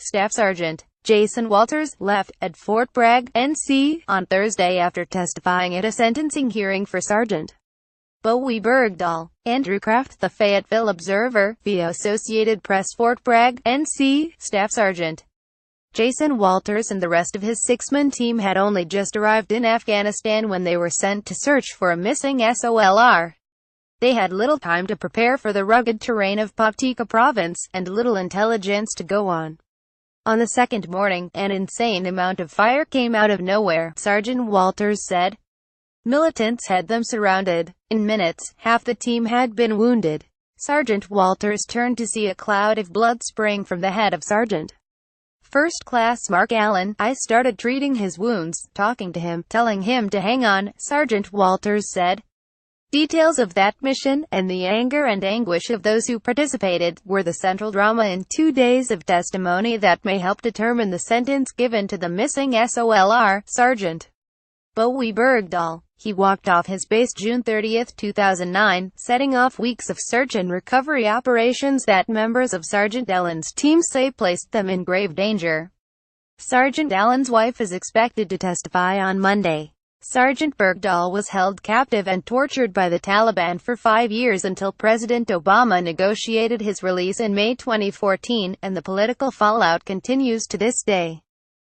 Staff Sergeant Jason Walters left at Fort Bragg, NC, on Thursday after testifying at a sentencing hearing for Sergeant Bowe Bergdahl. Andrew CraftThe Fayetteville Observer, via Associated Press FORT BRAGG, NC. Staff Sergeant Jason Walters and the rest of his six-man team had only just arrived in Afghanistan when they were sent to search for a missing SOLR. They had little time to prepare for the rugged terrain of Paktika province, and little intelligence to go on. On the second morning, an insane amount of fire came out of nowhere, Sergeant Walters said. Militants had them surrounded. In minutes, half the team had been wounded. Sergeant Walters turned to see a cloud of blood spraying from the head of Sergeant First Class Mark Allen. I started treating his wounds, talking to him, telling him to hang on, Sergeant Walters said. Details of that mission, and the anger and anguish of those who participated, were the central drama in 2 days of testimony that may help determine the sentence given to the missing SOLR, Sergeant Bowe Bergdahl. He walked off his base June 30, 2009, setting off weeks of search and recovery operations that members of Sergeant Allen's team say placed them in grave danger. Sergeant Allen's wife is expected to testify on Monday. Sergeant Bergdahl was held captive and tortured by the Taliban for 5 years until President Obama negotiated his release in May 2014, and the political fallout continues to this day.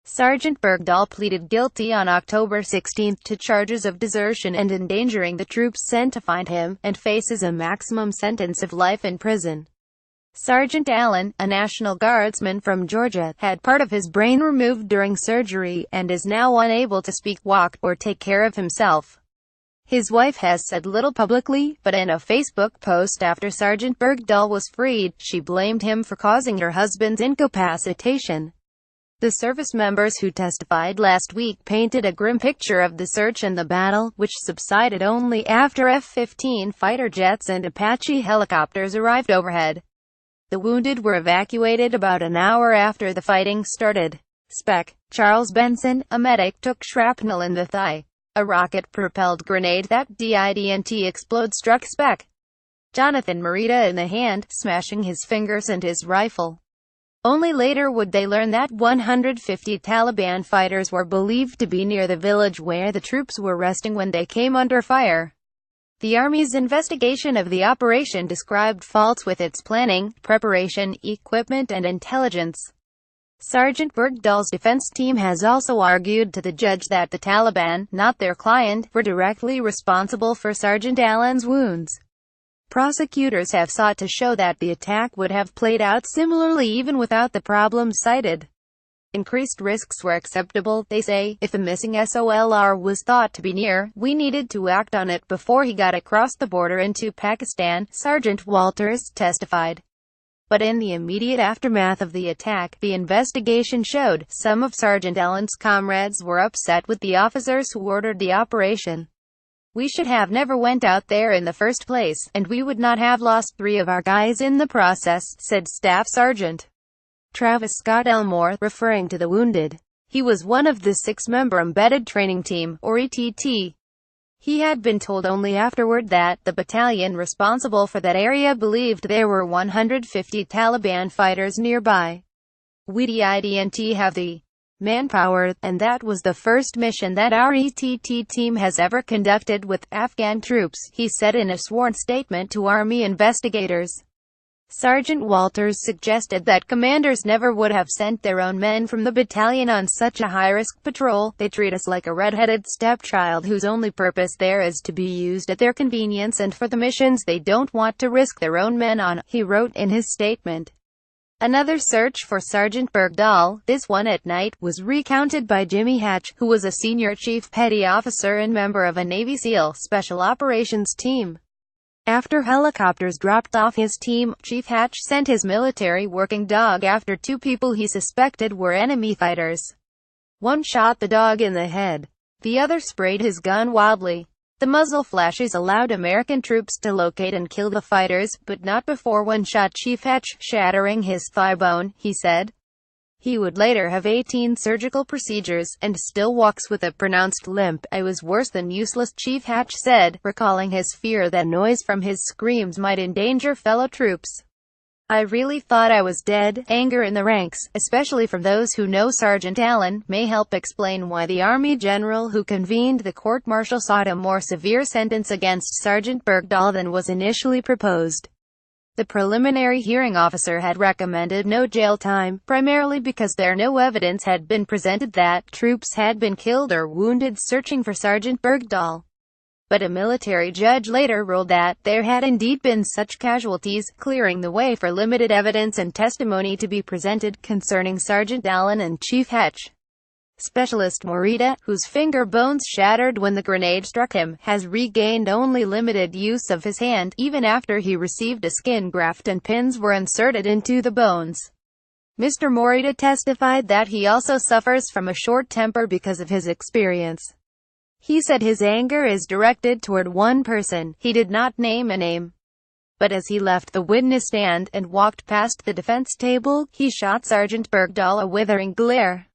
Sergeant Bergdahl pleaded guilty on October 16 to charges of desertion and endangering the troops sent to find him, and faces a maximum sentence of life in prison. Sergeant Allen, a National Guardsman from Georgia, had part of his brain removed during surgery, and is now unable to speak, walk, or take care of himself. His wife has said little publicly, but in a Facebook post after Sergeant Bergdahl was freed, she blamed him for causing her husband's incapacitation. The service members who testified last week painted a grim picture of the search and the battle, which subsided only after F-15 fighter jets and Apache helicopters arrived overhead. The wounded were evacuated about an hour after the fighting started. Spec. Charles Benson, a medic, took shrapnel in the thigh. A rocket-propelled grenade that didn't explode struck Spec. Jonathan Morita in the hand, smashing his fingers and his rifle. Only later would they learn that 150 Taliban fighters were believed to be near the village where the troops were resting when they came under fire. The Army's investigation of the operation described faults with its planning, preparation, equipment and intelligence. Sergeant Bergdahl's defense team has also argued to the judge that the Taliban, not their client, were directly responsible for Sergeant Allen's wounds. Prosecutors have sought to show that the attack would have played out similarly even without the problems cited. Increased risks were acceptable, they say. If the missing SOLR was thought to be near, we needed to act on it before he got across the border into Pakistan, Sergeant Walters testified. But in the immediate aftermath of the attack, the investigation showed, some of Sergeant Allen's comrades were upset with the officers who ordered the operation. We should have never went out there in the first place, and we would not have lost 3 of our guys in the process, said Staff Sergeant Travis Scott Elmore, referring to the wounded. He was one of the 6-member Embedded Training Team, or ETT. He had been told only afterward that the battalion responsible for that area believed there were 150 Taliban fighters nearby. We didn't have the manpower, and that was the first mission that our ETT team has ever conducted with Afghan troops, he said in a sworn statement to Army investigators. Sergeant Walters suggested that commanders never would have sent their own men from the battalion on such a high-risk patrol. They treat us like a red-headed stepchild whose only purpose there is to be used at their convenience and for the missions they don't want to risk their own men on, he wrote in his statement. Another search for Sergeant Bergdahl, this one at night, was recounted by Jimmy Hatch, who was a senior chief petty officer and member of a Navy SEAL Special Operations team. After helicopters dropped off his team, Chief Hatch sent his military working dog after 2 people he suspected were enemy fighters. One shot the dog in the head. The other sprayed his gun wildly. The muzzle flashes allowed American troops to locate and kill the fighters, but not before one shot Chief Hatch, shattering his thigh bone, he said. He would later have 18 surgical procedures, and still walks with a pronounced limp. I was worse than useless, Chief Hatch said, recalling his fear that noise from his screams might endanger fellow troops. I really thought I was dead. Anger in the ranks, especially from those who know Sergeant Allen, may help explain why the Army general who convened the court-martial sought a more severe sentence against Sergeant Bergdahl than was initially proposed. The preliminary hearing officer had recommended no jail time, primarily because no evidence had been presented that troops had been killed or wounded searching for Sergeant Bergdahl. But a military judge later ruled that there had indeed been such casualties, clearing the way for limited evidence and testimony to be presented concerning Sergeant Allen and Chief Hetch. Specialist Morita, whose finger bones shattered when the grenade struck him, has regained only limited use of his hand, even after he received a skin graft and pins were inserted into the bones. Mr. Morita testified that he also suffers from a short temper because of his experience. He said his anger is directed toward one person. He did not name a name. But as he left the witness stand and walked past the defense table, he shot Sergeant Bergdahl a withering glare.